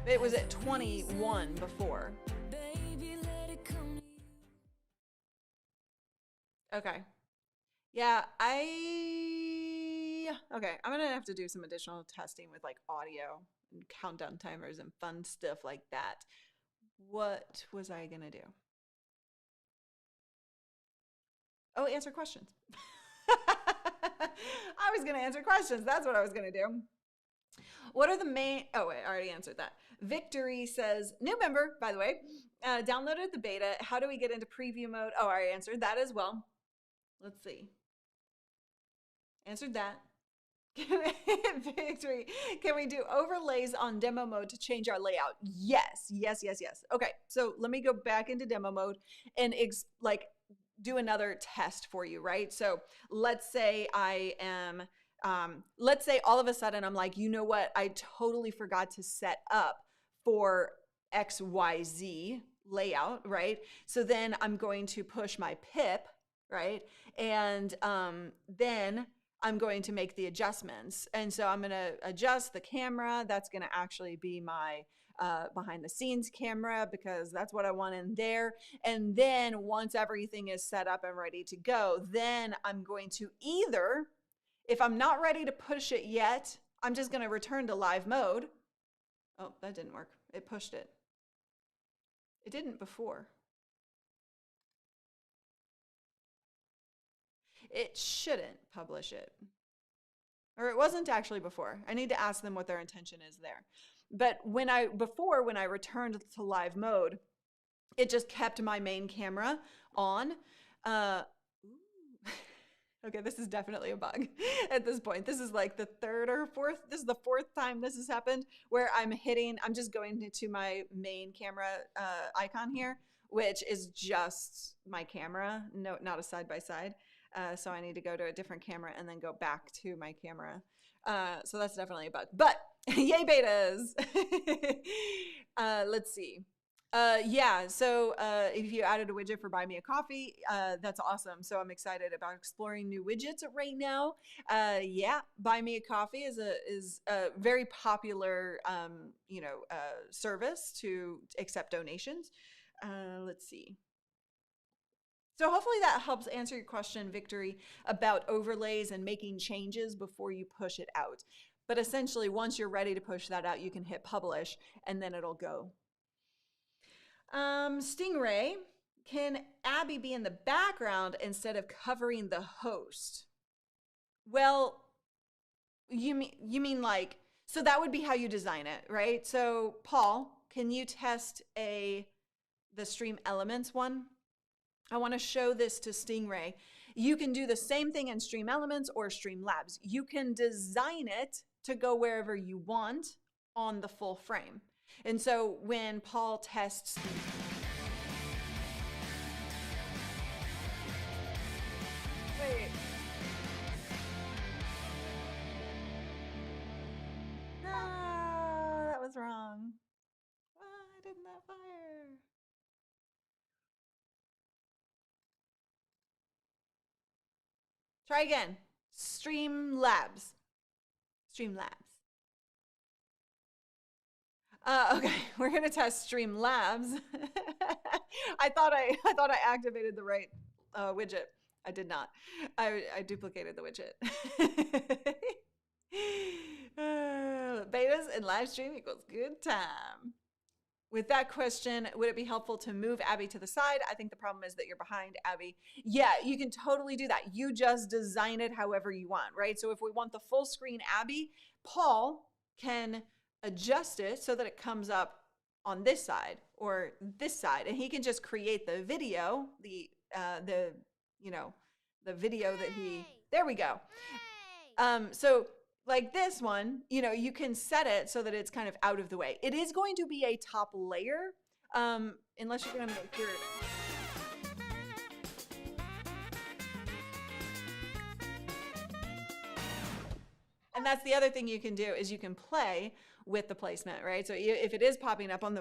It was at 21 before. Okay. Yeah, okay, I'm gonna have to do some additional testing with like audio and countdown timers and fun stuff like that. What was I gonna do? Oh, answer questions. I was gonna answer questions. That's what I was gonna do. What are the main, oh wait, I already answered that. Victory says, new member, by the way, downloaded the beta. How do we get into preview mode? Oh, I answered that as well. Let's see. Answered that. Victory. Can we do overlays on demo mode to change our layout? Yes. Okay, so let me go back into demo mode and do another test for you, right? So let's say I am, let's say all of a sudden I'm like, you know what? I totally forgot to set up for XYZ layout, right? So then I'm going to push my pip, right? And then I'm going to make the adjustments. And so I'm going to adjust the camera. That's going to actually be my behind the scenes camera, because that's what I want in there. And then once everything is set up and ready to go, then I'm going to either, if I'm not ready to push it yet, I'm just going to return to live mode. Oh, that didn't work. It pushed it. It didn't before. It shouldn't publish it. Or it wasn't actually before. I need to ask them what their intention is there. But when I returned to live mode, it just kept my main camera on. Okay, this is definitely a bug at this point. This is like the third or fourth, this is the fourth time this has happened where I'm just going to my main camera icon here, which is just my camera, no, not a side-by-side. So I need to go to a different camera and then go back to my camera. So that's definitely a bug, but yay betas. Let's see. Yeah, so if you added a widget for Buy Me a Coffee, that's awesome. So I'm excited about exploring new widgets right now. Yeah, Buy Me a Coffee is a very popular, service to accept donations. Let's see. So hopefully that helps answer your question, Victory, about overlays and making changes before you push it out. But essentially, once you're ready to push that out, you can hit publish and then it'll go. Stingray, can Abby be in the background instead of covering the host? Well, you mean like, so that would be how you design it, right? So Paul, can you test the Stream Elements one? I want to show this to Stingray. You can do the same thing in Stream Elements or Streamlabs. You can design it to go wherever you want on the full frame. And so when Paul tests, wait, no, that was wrong. Why didn't that fire? Try again. Streamlabs. Okay, we're gonna test Streamlabs. I thought I activated the right widget. I did not. I duplicated the widget. Betas and live stream equals good time. With that question, would it be helpful to move Abby to the side? I think the problem is that you're behind Abby. Yeah, you can totally do that. You just design it however you want, right? So if we want the full screen Abby, Paul can adjust it so that it comes up on this side or this side, and he can just create the video, the video that he, there we go. So like this one, you can set it so that it's kind of out of the way. It is going to be a top layer, unless you're going to make your, and that's the other thing you can do is you can play with the placement, right? So if it is popping up on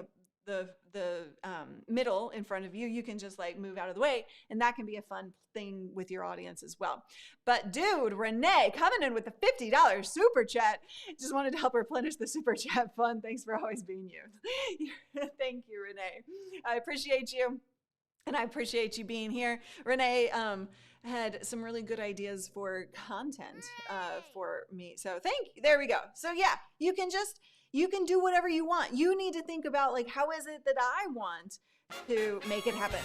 middle in front of you, you can just like move out of the way, and that can be a fun thing with your audience as well. But dude, Renee coming in with a $50 super chat. Just wanted to help replenish the super chat fund. Thanks for always being you. Thank you, Renee. I appreciate you. And I appreciate you being here. Renee had some really good ideas for content for me. So there we go. So yeah, you can do whatever you want. You need to think about like, how is it that I want to make it happen?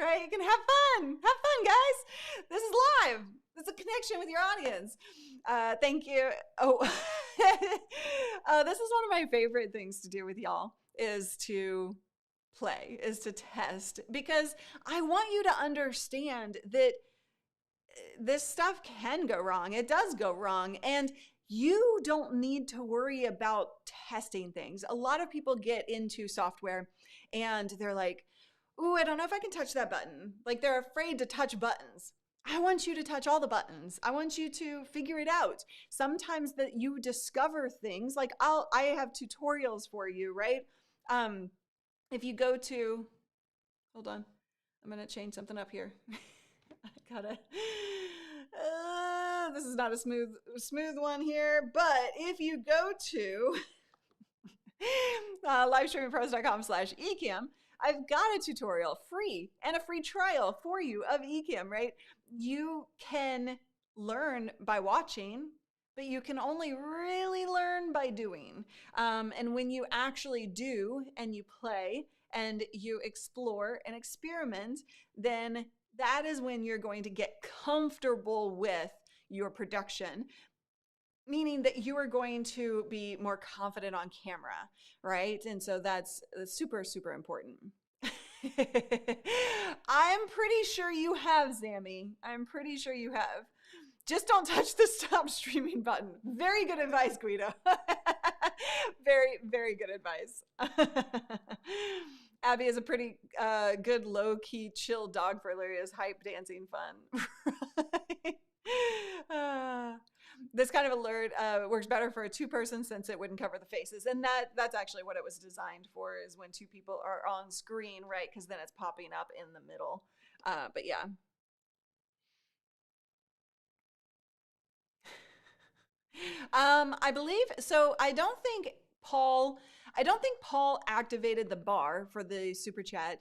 Right? You can have fun. Have fun, guys. This is live. This is a connection with your audience. Thank you. Oh, this is one of my favorite things to do with y'all is to play, is to test, because I want you to understand that this stuff can go wrong. It does go wrong. And you don't need to worry about testing things. A lot of people get into software and they're like, ooh, I don't know if I can touch that button. Like they're afraid to touch buttons. I want you to touch all the buttons. I want you to figure it out. Sometimes that you discover things like I have tutorials for you, right? If you go to, hold on, I'm going to change something up here. I gotta, this is not a smooth one here, but if you go to livestreamingpros.com/ecamm, I've got a tutorial free and a free trial for you of Ecamm, right? You can learn by watching, but you can only really learn by doing. And when you actually do and you play and you explore and experiment, then that is when you're going to get comfortable with your production, meaning that you are going to be more confident on camera, right? And so that's super, super important. I'm pretty sure you have, Sammy. I'm pretty sure you have. Just don't touch the stop streaming button. Very good advice, Guido. Very, very good advice. Abby is a pretty good low-key chill dog for hilarious hype dancing fun. This kind of alert works better for a two-person since it wouldn't cover the faces. And that's actually what it was designed for, is when two people are on screen, right? Because then it's popping up in the middle. But yeah. I believe, so I don't think Paul activated the bar for the super chat,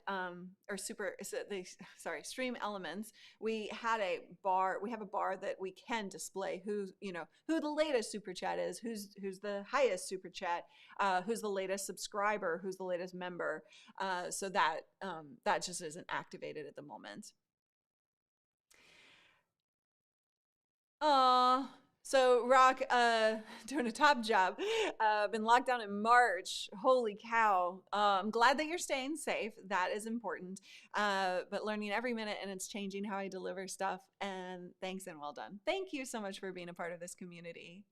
stream elements. We have a bar that we can display who the latest super chat is, who's the highest super chat, who's the latest subscriber, who's the latest member. So that just isn't activated at the moment. So Rock, doing a top job. Been locked down in March. Holy cow. I'm glad that you're staying safe. That is important. But learning every minute, and it's changing how I deliver stuff. And thanks and well done. Thank you so much for being a part of this community.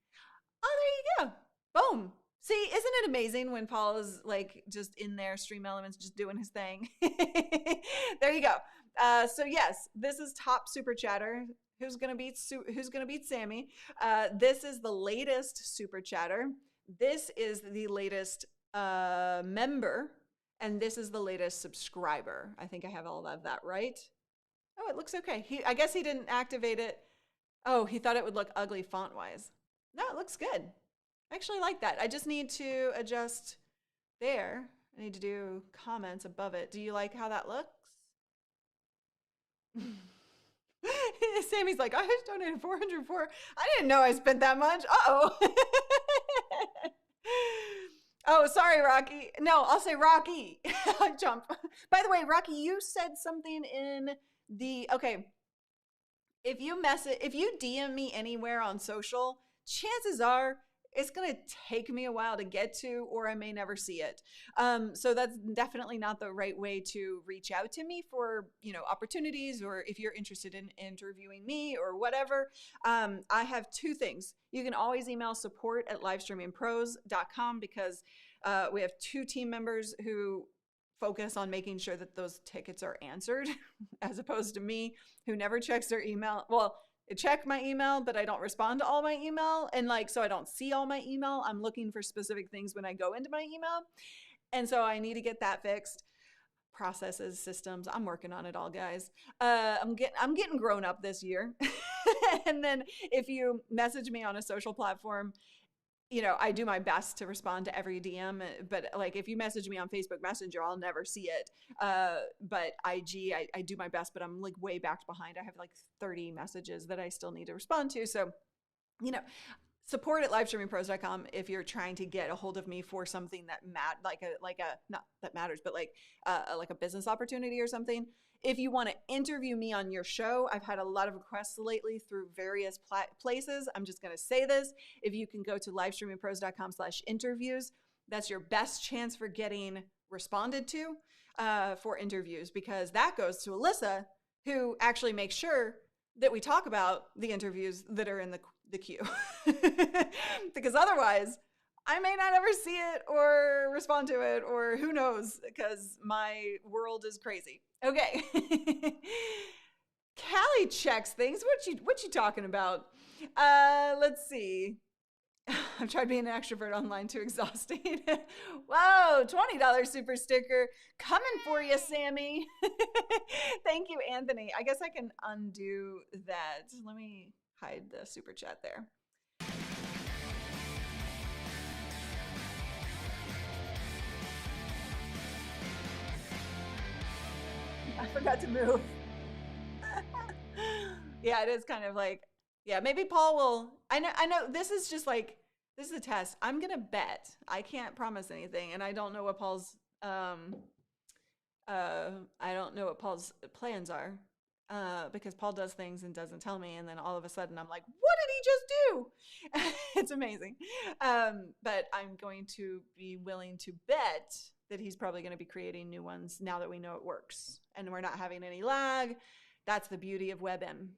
Oh, there you go. Boom. See, isn't it amazing when Paul is like just in there, Stream Elements, just doing his thing? There you go. So yes, this is top super chatter. Who's gonna beat Sammy? This is the latest super chatter. This is the latest member, and this is the latest subscriber. I think I have all of that right. Oh, it looks okay. I guess he didn't activate it. Oh, he thought it would look ugly font wise. No, it looks good. I actually like that. I just need to adjust there. I need to do comments above it. Do you like how that looks? Sammy's like, I just donated 404. I didn't know I spent that much. Uh-oh. Oh, sorry, Rocky. No, I'll say Rocky. Jump. By the way, Rocky, you said something in the, okay. If you DM me anywhere on social, chances are it's going to take me a while to get to, or I may never see it. So that's definitely not the right way to reach out to me for, opportunities, or if you're interested in interviewing me or whatever. I have two things. You can always email support@livestreamingpros.com, because we have two team members who focus on making sure that those tickets are answered, as opposed to me, who never checks their email. Well, check my email, but I don't respond to all my email. And like, so I don't see all my email. I'm looking for specific things when I go into my email. And so I need to get that fixed. Processes, systems, I'm working on it all, guys. I'm getting grown up this year. And then if you message me on a social platform, you know, I do my best to respond to every DM, but like if you message me on Facebook Messenger, I'll never see it. But IG, I do my best, but I'm like way back behind. I have like 30 messages that I still need to respond to. So, you know, support at livestreamingpros.com if you're trying to get a hold of me for something that not that matters, but like a business opportunity or something. If you want to interview me on your show, I've had a lot of requests lately through various places. I'm just going to say this. If you can go to livestreamingpros.com/interviews, that's your best chance for getting responded to for interviews, because that goes to Alyssa, who actually makes sure that we talk about the interviews that are in the queue. Because otherwise, I may not ever see it or respond to it, or who knows, because my world is crazy. Okay. Callie checks things. What you talking about? Let's see. I've tried being an extrovert online, too exhausting. Whoa, $20 super sticker coming for you, Sammy. Thank you, Anthony. I guess I can undo that. Let me hide the super chat there. I forgot to move. Yeah, it is kind of like, yeah, maybe Paul will. I know this is just like, this is a test. I'm going to bet. I can't promise anything. And I don't know what Paul's, I don't know what Paul's plans are, because Paul does things and doesn't tell me. And then all of a sudden I'm like, what did he just do? It's amazing. But I'm going to be willing to bet that he's probably going to be creating new ones now that we know it works and we're not having any lag. That's the beauty of WebM.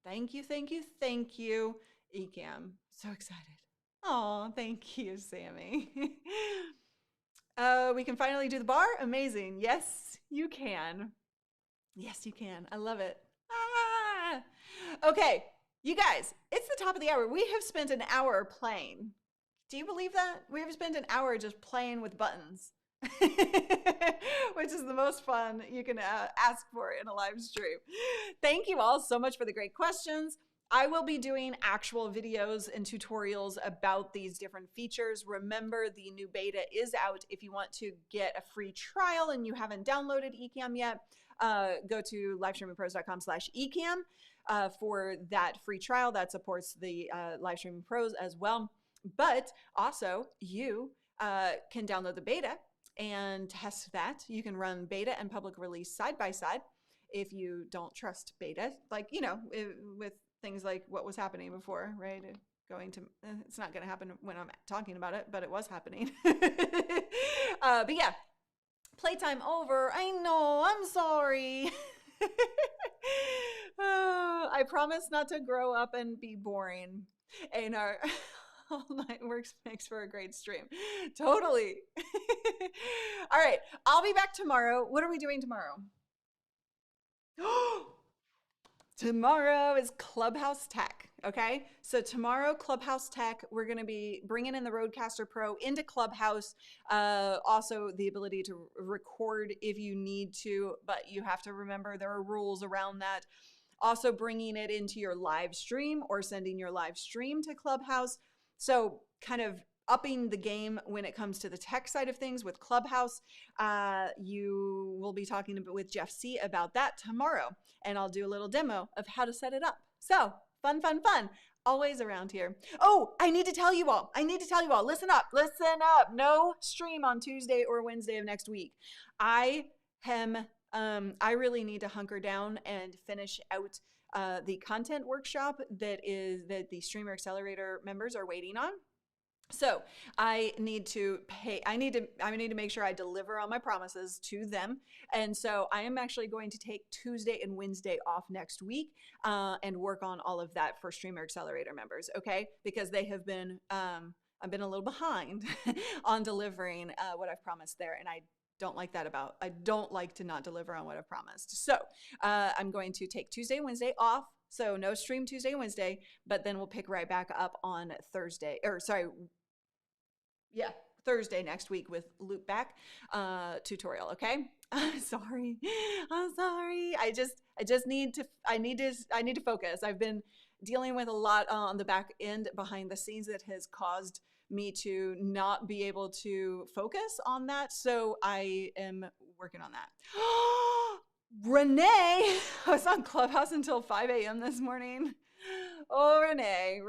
Thank you, thank you, thank you, Ecamm. So excited. Oh, thank you, Sammy. We can finally do the bar. Amazing. Yes, you can. Yes, you can. I love it. Ah! Okay, you guys, it's the top of the hour. We have spent an hour playing. Do you believe that? We have spent an hour just playing with buttons, which is the most fun you can ask for in a live stream. Thank you all so much for the great questions. I will be doing actual videos and tutorials about these different features. Remember, the new beta is out. If you want to get a free trial and you haven't downloaded Ecamm yet, go to livestreamingpros.com/ecamm for that free trial that supports the Live Streaming Pros as well. But also, you can download the beta and test that. You can run beta and public release side by side if you don't trust beta, like, you know, with things like what was happening before, right? It's not going to happen when I'm talking about it, but it was happening. But yeah, playtime over. I know, I'm sorry. I promise not to grow up and be boring. And our all night works makes for a great stream. Totally. All right, I'll be back tomorrow. What are we doing tomorrow? Tomorrow is Clubhouse Tech, okay? So tomorrow, Clubhouse Tech, we're going to be bringing in the Rodecaster Pro into Clubhouse. Also, the ability to record if you need to, but you have to remember there are rules around that. Also, bringing it into your live stream or sending your live stream to Clubhouse. So kind of upping the game when it comes to the tech side of things with Clubhouse. You will be talking with Jeff C. about that tomorrow, and I'll do a little demo of how to set it up. So fun, fun, fun. Always around here. Oh, I need to tell you all. Listen up. No stream on Tuesday or Wednesday of next week. I really need to hunker down and finish out the content workshop that the Streamer Accelerator members are waiting on. So I need to make sure I deliver on my promises to them. And so I am actually going to take Tuesday and Wednesday off next week and work on all of that for Streamer Accelerator members, okay? Because they have been, I've been a little behind on delivering what I've promised there. And I don't like to not deliver on what I've promised. So I'm going to take Tuesday and Wednesday off, So no stream Tuesday and Wednesday, but then we'll pick right back up on Thursday, or sorry, yeah, Thursday next week with loopback tutorial. Okay. I'm sorry. I'm sorry. I need to focus. I've been dealing with a lot on the back end behind the scenes that has caused me to not be able to focus on that. So I am working on that. Renee, I was on Clubhouse until 5 a.m. this morning. Oh, Renee.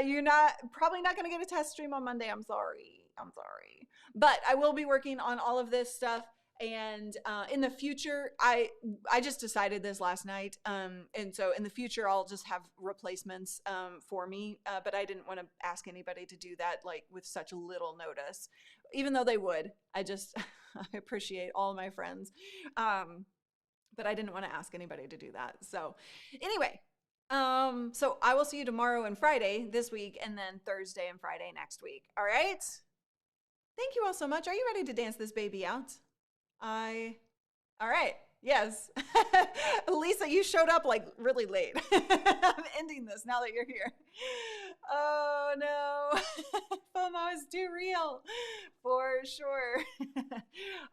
You're probably not going to get a test stream on Monday. I'm sorry. But I will be working on all of this stuff. And in the future, I just decided this last night. And so in the future, I'll just have replacements for me. But I didn't want to ask anybody to do that like with such little notice, even though they would. I appreciate all my friends. But I didn't want to ask anybody to do that. So anyway, so I will see you tomorrow and Friday this week, and then Thursday and Friday next week. All right. Thank you all so much. Are you ready to dance this baby out? All right. Yes. Lisa, you showed up like really late. I'm ending this now that you're here. Oh no. FOMO is too real for sure.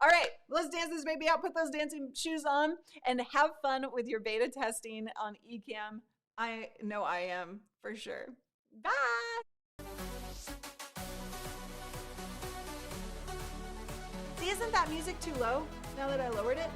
All right, let's dance this baby out. Put those dancing shoes on and have fun with your beta testing on Ecamm. I know I am for sure. Bye. See, isn't that music too low now that I lowered it?